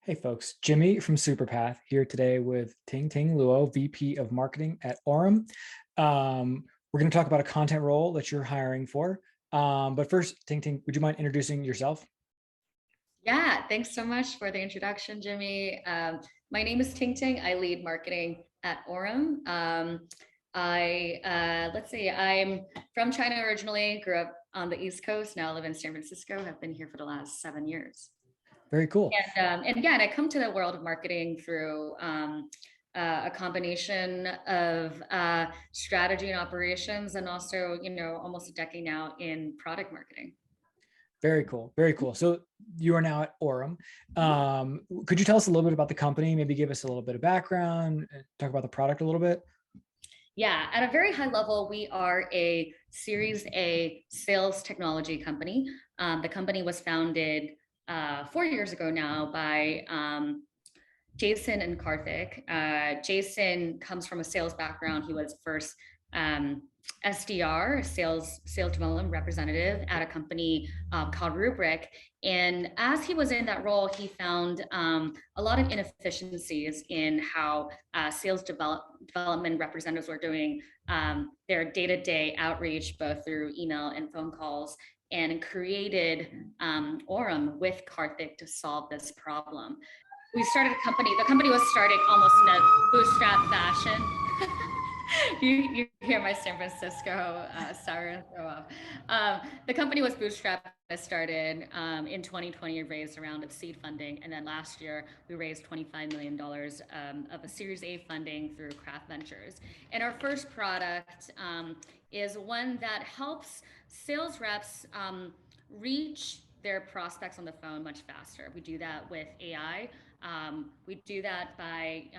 Hey folks, Jimmy from Superpath here today with Ting Ting Luo, VP of Marketing at Orum. We're going to talk about a content role that you're hiring for. But first, Ting Ting, would you mind introducing yourself? Yeah, thanks so much for the introduction, Jimmy. My name is Ting Ting. I lead marketing at Orum. Let's see, I'm from China originally, grew up on the East Coast, now live in San Francisco, have been here for the last 7 years. Very cool. And yeah, and I come to the world of marketing through a combination of strategy and operations, and also, almost a decade now in product marketing. Very cool. Very cool. So you are now at Orum. Could you tell us a little bit about the company? Maybe give us a little bit of background, talk about the product a little bit? Yeah, at a very high level, we are a Series A sales technology company. The company was founded 4 years ago now by Jason and Karthik. Jason comes from a sales background. He was first SDR, sales development representative at a company called Rubrik. And as he was in that role, he found a lot of inefficiencies in how development representatives were doing their day-to-day outreach, both through email and phone calls, and created Orum with Karthik to solve this problem. We started a company. The company was started almost in a bootstrap fashion. You hear my San Francisco siren go off. The company was bootstrapped. It started in 2020, raised a round of seed funding. And then last year, we raised $25 million of a Series A funding through Craft Ventures. And our first product is one that helps sales reps reach their prospects on the phone much faster. We do that with AI. We do that by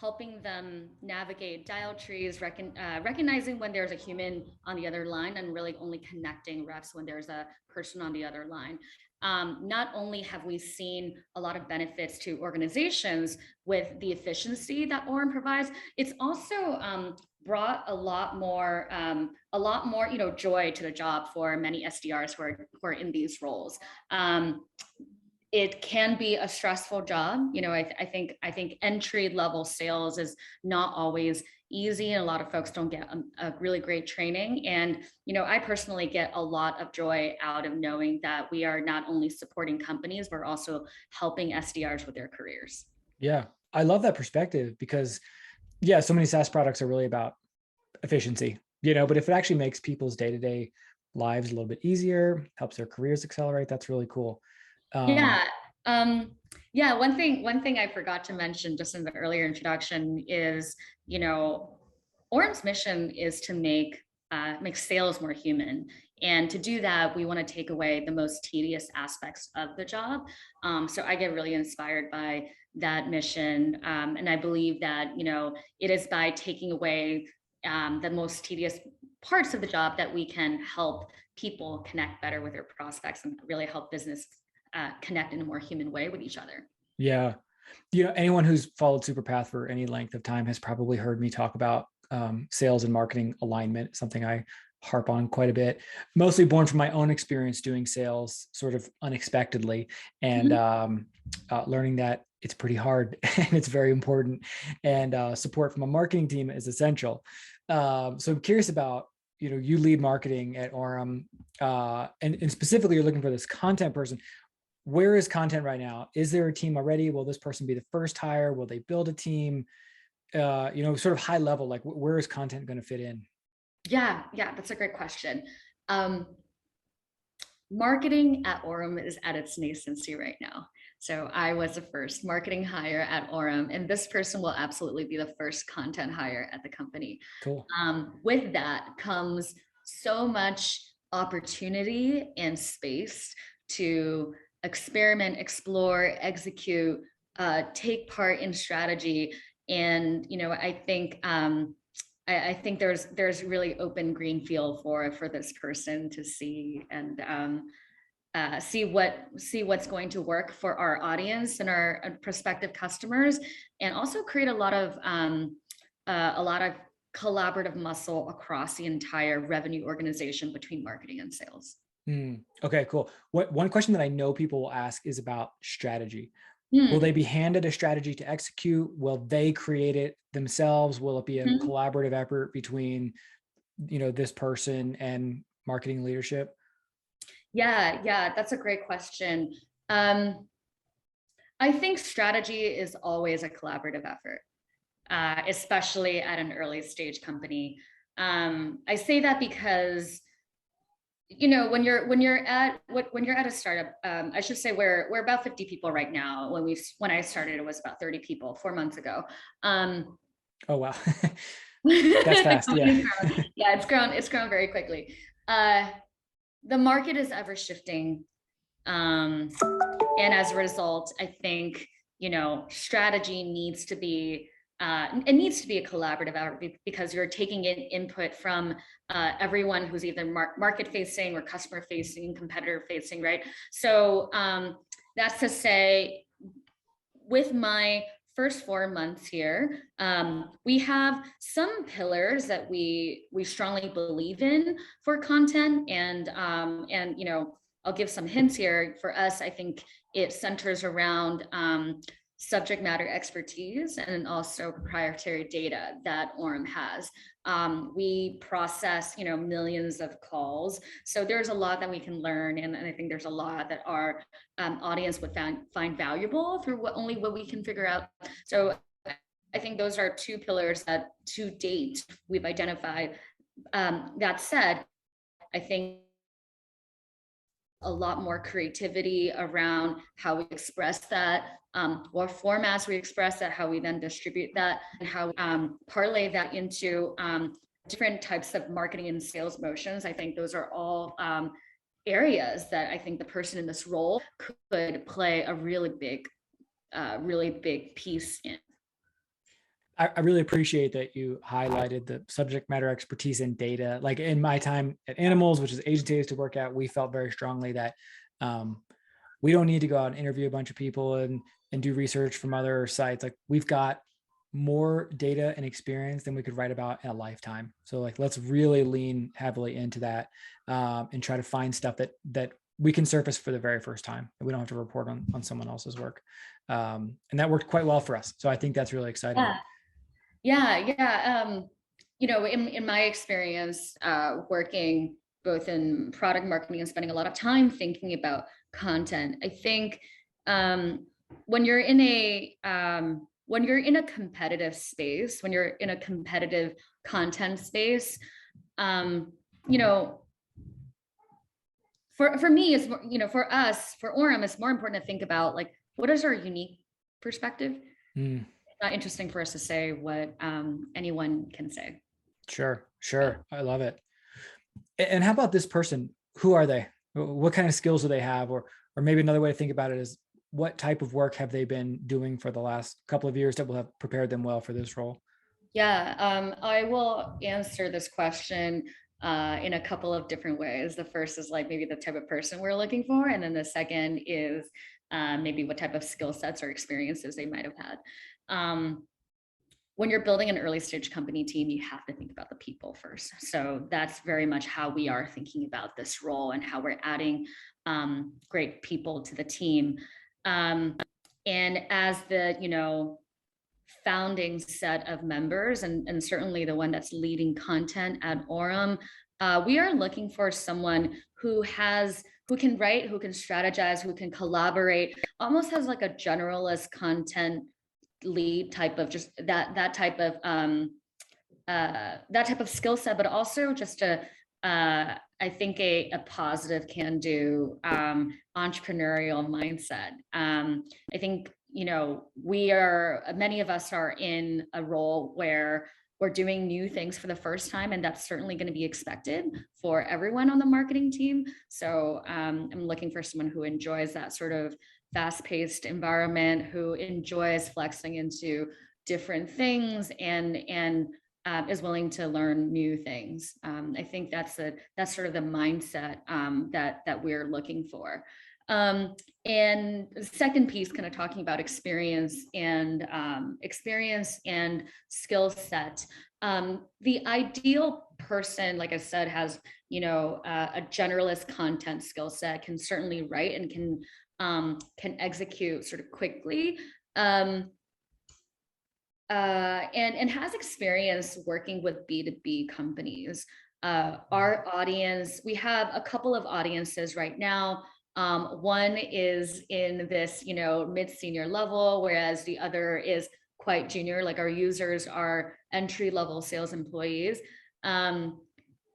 helping them navigate dial trees, recognizing when there's a human on the other line, and really only connecting reps when there's a person on the other line. Not only have we seen a lot of benefits to organizations with the efficiency that Orum provides, it's also brought a lot more, joy to the job for many SDRs who are in these roles. It can be a stressful job. I think entry level sales is not always easy, and a lot of folks don't get a really great training. And I personally get a lot of joy out of knowing that we are not only supporting companies, we're also helping SDRs with their careers. Yeah, I love that perspective because, yeah, so many SaaS products are really about efficiency, but if it actually makes people's day-to-day lives a little bit easier, helps their careers accelerate, that's really cool. Yeah. One thing I forgot to mention just in the earlier introduction is, Orum's mission is to make sales more human. And to do that, we want to take away the most tedious aspects of the job. So I get really inspired by that mission. And I believe that, it is by taking away the most tedious parts of the job that we can help people connect better with their prospects and really help business connect in a more human way with each other. Yeah. Anyone who's followed Superpath for any length of time has probably heard me talk about sales and marketing alignment, something I harp on quite a bit, mostly born from my own experience doing sales sort of unexpectedly and learning that it's pretty hard and it's very important, and support from a marketing team is essential. So I'm curious about, you lead marketing at Orum, and specifically you're looking for this content person. Where is content right now? Is there a team already? Will this person be the first hire? Will they build a team? Sort of high level, like where is content going to fit in? Yeah, that's a great question. Marketing at Orum is at its nascency right now. So I was the first marketing hire at Orum, and this person will absolutely be the first content hire at the company. Cool. With that comes so much opportunity and space to experiment, explore, execute, take part in strategy. And I think there's really open green field for this person to see and see what's going to work for our audience and our prospective customers, and also create a lot of collaborative muscle across the entire revenue organization between marketing and sales. Okay, cool. One question that I know people will ask is about strategy. Will they Hmm. be handed a strategy to execute? Will they create it themselves? Will it be a Mhm. collaborative effort between, this person and marketing leadership? Yeah, yeah, that's a great question. Um, I think strategy is always a collaborative effort, especially at an early stage company. I say that because when you're at a startup, I should say we're about 50 people right now. When I started, it was about 30 people 4 months ago. Um, Oh, wow. That's the fast. Yeah. company's grown. Yeah, it's grown very quickly. Uh, the market is ever shifting. Um, and as a result, I think, strategy needs to be, it needs to be a collaborative effort because you're taking in input from everyone who's either market facing or customer facing, competitor facing, right? So that's to say, with my first 4 months here, we have some pillars that we strongly believe in for content, and I'll give some hints here. For us, I think it centers around subject matter expertise and also proprietary data that Orum has. We process, millions of calls, so there's a lot that we can learn, and I think there's a lot that our audience would find valuable through only what we can figure out. So I think those are two pillars that to date we've identified. That said, I think a lot more creativity around how we express that, what formats we express that, how we then distribute that, and how parlay that into different types of marketing and sales motions. I think those are all areas that I think the person in this role could play a really big piece in. I really appreciate that you highlighted the subject matter expertise in data. Like in my time at Animals, which is agency I used to work at, we felt very strongly that um, we don't need to go out and interview a bunch of people and do research from other sites. Like we've got more data and experience than we could write about in a lifetime. So like let's really lean heavily into that, and try to find stuff that we can surface for the very first time. We don't have to report on someone else's work, and that worked quite well for us. So I think that's really exciting. Yeah, yeah. In my experience, working both in product marketing and spending a lot of time thinking about content, I think um, when you're in a competitive space, when you're in a competitive content space, um, you know, for me, it's more, for us, for Orem, it's more important to think about like what is our unique perspective. Mm, Not interesting for us to say what anyone can say. sure, sure. I love it. And how about this person? Who are they? What kind of skills do they have? Or maybe another way to think about it is what type of work have they been doing for the last couple of years that will have prepared them well for this role? Yeah, I will answer this question in a couple of different ways. The first is like maybe the type of person we're looking for, and then the second is maybe what type of skill sets or experiences they might have had. Um, when you're building an early stage company team, you have to think about the people first. So that's very much how we are thinking about this role and how we're adding great people to the team. Um, and as the founding set of members, and certainly the one that's leading content at Orum, we are looking for someone who can write, who can strategize, who can collaborate, almost has like a generalist content lead type of just that type of skill set, but also just I think a positive can do entrepreneurial mindset. I think many of us are in a role where we're doing new things for the first time, and that's certainly going to be expected for everyone on the marketing team. So I'm looking for someone who enjoys that sort of fast-paced environment, who enjoys flexing into different things, and is willing to learn new things. I think that's sort of the mindset that we're looking for. Um, and the second piece, kind of talking about experience and skill set. The ideal person, like I said, has a generalist content skill set, can certainly write and can can execute sort of quickly. Um, and has experience working with B2B companies. Our audience, we have a couple of audiences right now. One is in this, mid-senior level, whereas the other is quite junior. Like our users are entry-level sales employees.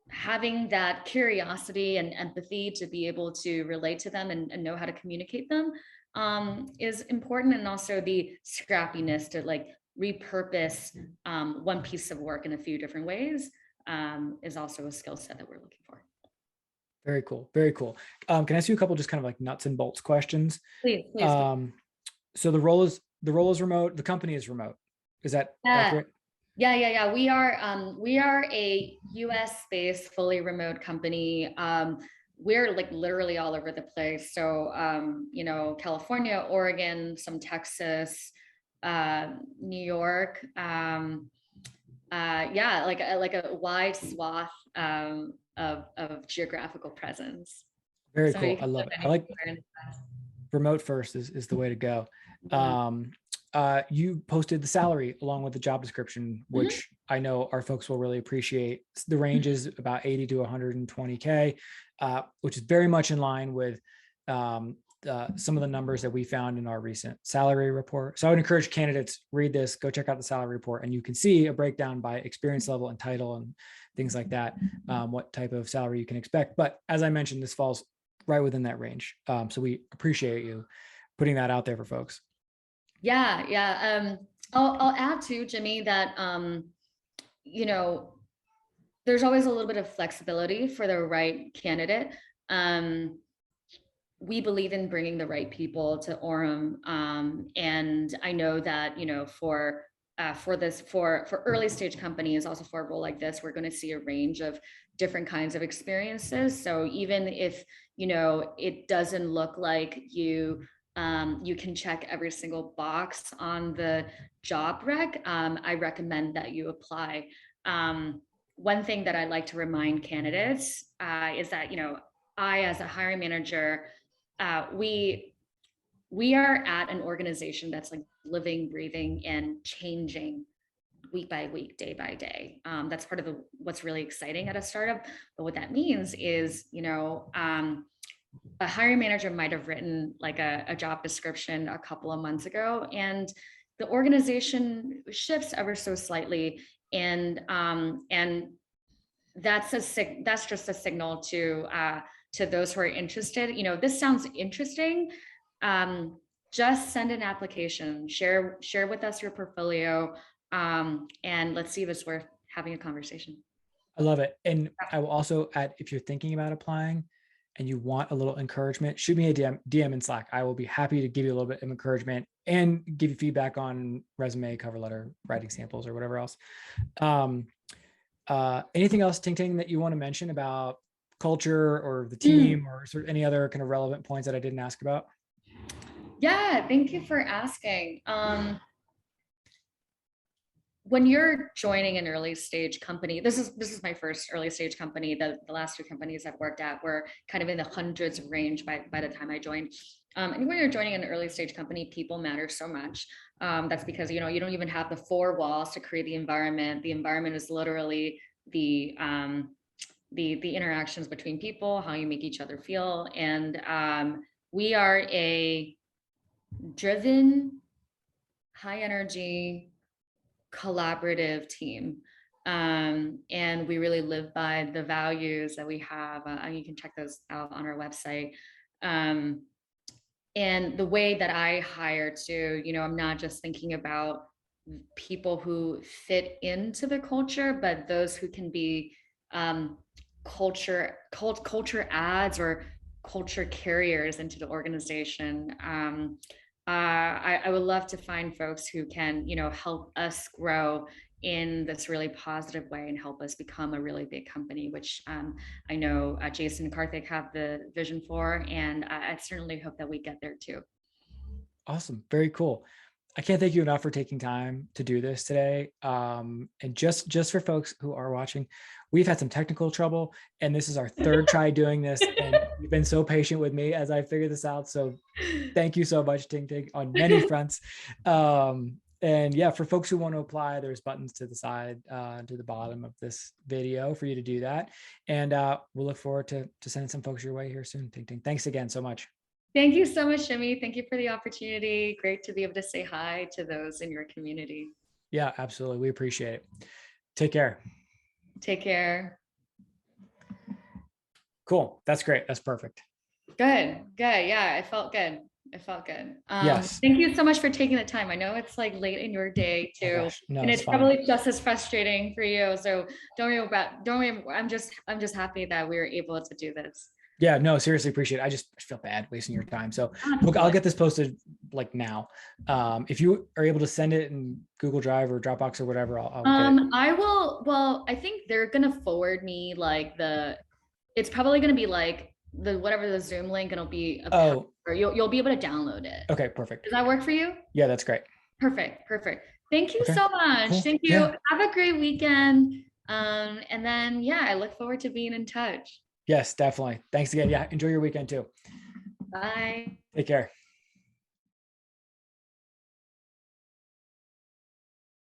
Having that curiosity and empathy to be able to relate to them and know how to communicate them is important, and also the scrappiness to like repurpose one piece of work in a few different ways is also a skill set that we're looking for. Very cool. Very cool. Can I ask you a couple just kind of like nuts and bolts questions? Please. So the role is remote. The company is remote. Is that Yeah. accurate? Yeah. We are a US based fully remote company. We're like literally all over the place. So California, Oregon, some Texas, New York. Yeah, like a wide swath of geographical presence. Very So you cool. I can love live it. I like anywhere in the US. remote first is the way to go. Yeah. You posted the salary along with the job description, Mhm. which I know our folks will really appreciate. The range is about 80 to 120K, which is very much in line with some of the numbers that we found in our recent salary report. So I would encourage candidates, read this, go check out the salary report, and you can see a breakdown by experience level and title and things like that, what type of salary you can expect. But as I mentioned, this falls right within that range. So we appreciate you putting that out there for folks. Yeah. I'll add too, Jimmy, that you know, there's always a little bit of flexibility for the right candidate. Um, we believe in bringing the right people to Orum, and I know that for early stage companies, also for a role like this, we're going to see a range of different kinds of experiences. So even if it doesn't look like you can check every single box on the job rec, I recommend that you apply. One thing that I like to remind candidates is that I, as a hiring manager, we are at an organization that's like living, breathing, and changing week by week, day by day. That's part of what's really exciting at a startup. But what that means is, a hiring manager might have written like a job description a couple of months ago, and the organization shifts ever so slightly, and that's just a signal to those who are interested. This sounds interesting. Um, just send an application, share with us your portfolio, and let's see if it's worth having a conversation. I love it. And I will also add, if you're thinking about applying and you want a little encouragement, shoot me a DM in Slack. I will be happy to give you a little bit of encouragement and give you feedback on resume, cover letter, writing samples, or whatever else. Anything else, Ting Ting, that you want to mention about culture or the team or sort of any other kind of relevant points that I didn't ask about? Yeah, thank you for asking. When you're joining an early stage company, this is my first early stage company. The last two companies I've worked at were kind of in the hundreds of range by the time I joined. And when you're joining an early stage company, people matter so much. That's because you don't even have the four walls to create the environment. The environment is literally the interactions between people, how you make each other feel, and we are a driven, high energy, collaborative team. And we really live by the values that we have. And you can check those out on our website. And the way that I hire too, I'm not just thinking about people who fit into the culture, but those who can be culture adds or culture carriers into the organization. I would love to find folks who can, help us grow in this really positive way and help us become a really big company, which I know Jason and Karthik have the vision for, and I certainly hope that we get there too. Awesome. Very cool. I can't thank you enough for taking time to do this today. And just for folks who are watching, we've had some technical trouble, and this is our third try doing this, and you've been so patient with me as I figure this out. So thank you so much, Ting Ting, on many fronts. And yeah, for folks who want to apply, there's buttons to the side, to the bottom of this video for you to do that. And we'll look forward to sending some folks your way here soon. Ting Ting, thanks again so much. Thank you so much, Shimi. Thank you for the opportunity. Great to be able to say hi to those in your community. Yeah, absolutely. We appreciate it. Take care. Take care. Cool. That's great. That's perfect. Good. Good. Yeah, I felt good. I felt good. Yes. Thank you so much for taking the time. I know it's like late in your day Oh too, gosh. No, and it's it's fine. probably just as frustrating for you. So don't worry. I'm just happy that we were able to do this. Yeah, no, seriously appreciate it. I just feel bad wasting your time. So look, I'll get this posted like now. If you are able to send it in Google Drive or Dropbox or whatever, I'll get it. I will. Well, I think they're gonna forward me like it's probably gonna be like whatever the Zoom link, and it'll be or you'll be able to download it. Okay, perfect. Does that work for you? Yeah, that's great. Perfect. Perfect. Thank you Okay, so much. cool. Thank you. Yeah. Have a great weekend. And then yeah, I look forward to being in touch. Yes, definitely. Thanks again. Yeah, enjoy your weekend too. Bye. Take care.